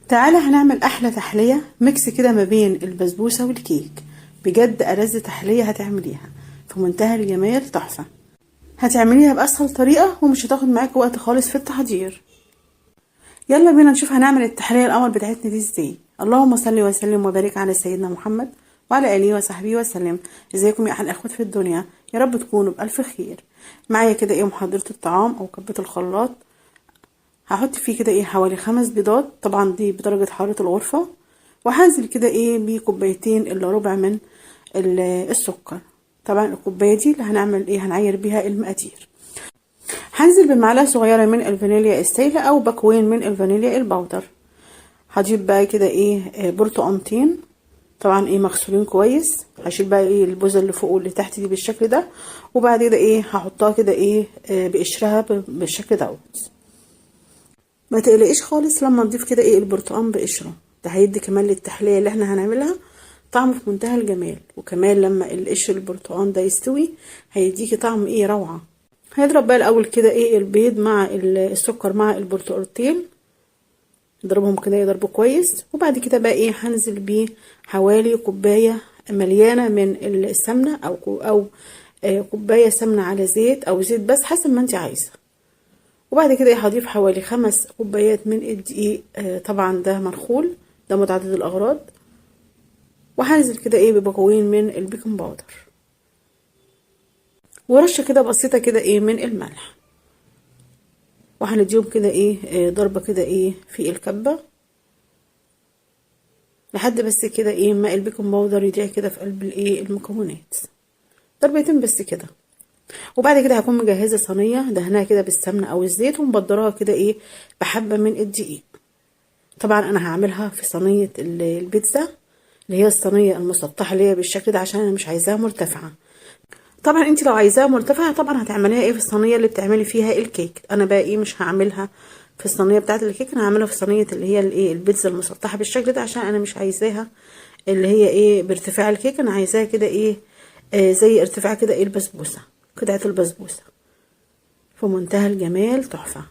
تعالى هنعمل احلى تحلية ميكس كده ما بين البسبوسة والكيك. بجد ألذ تحلية هتعمليها في منتهى الجمال، تحفة. هتعمليها بأسهل طريقة ومش هتاخد معاك وقت خالص في التحضير. يلا بينا نشوف هنعمل التحلية الأول بتاعتنا دي ازاي. اللهم صل وسلم وبارك على سيدنا محمد وعلى آله وصحبه وسلم. ازيكم يا أحلى اخوات في الدنيا، يا رب تكونوا بألف خير. معايا كده محضرة الطعام أو كبة الخلاط. هحط فيه كده حوالي 5 بيضات، طبعا دي بدرجة حرارة الغرفة. وهنزل كده بكوبايتين الا ربع من السكر. طبعا الكوبايه دي اللي هنعمل هنعير بيها المقادير. هنزل بمعلقه صغيره من الفانيليا السايله او باكوين من الفانيليا البودر. هجيب بقى كده برتقانتين، طبعا مغسولين كويس. هشيل بقى البوزه اللي فوق واللي تحت دي بالشكل ده، وبعد كده هحطها كده بقشرها بالشكل دوت. ما تقلقيش خالص لما نضيف كده البرتقان بقشره، ده هيدي كمان للتحليه اللي احنا هنعملها طعم في منتهى الجمال. وكمان لما القشر البرتقان ده يستوي هيديكي طعم روعه. هنضرب بقى الاول كده البيض مع السكر مع البرتقالتين، نضربهم كده يضربوا كويس. وبعد كده بقى هنزل بيه حوالي كوبايه مليانه من السمنه او كوبايه سمنه على زيت او زيت بس حسب ما انت عايزه. وبعد كده هضيف حوالي 5 كوبايات من الدقيق، طبعا ده منخول، ده متعدد الاغراض. وهنزل كده بباكوين من البيكنج باودر، ورشه كده بسيطه كده من الملح. وهنديهم كده ضربه كده في الكبه لحد بس كده ما البيكنج باودر يضيع كده في قلب المكونات، ضربتين بس كده. وبعد كده هكون مجهزه صينيه دهنها كده بالسمنه او الزيت ومبدراها كده بحبه من الدقيق. طبعا انا هعملها في صينيه البيتزا اللي هي الصينيه المسطحه اللي هي بالشكل ده، عشان انا مش عايزاها مرتفعه. طبعا انت لو عايزاها مرتفعه طبعا هتعمليها في الصينيه اللي بتعملي فيها الكيك. انا بقى مش هعملها في الصينيه بتاعه الكيك، انا هعملها في صينيه اللي هي البيتزا المسطحه بالشكل ده، عشان انا مش عايزاها اللي هي بارتفاع الكيك. انا عايزاها كده زي ارتفاع كده البسبوسه، قطعه البسبوسه في منتهى الجمال، تحفه.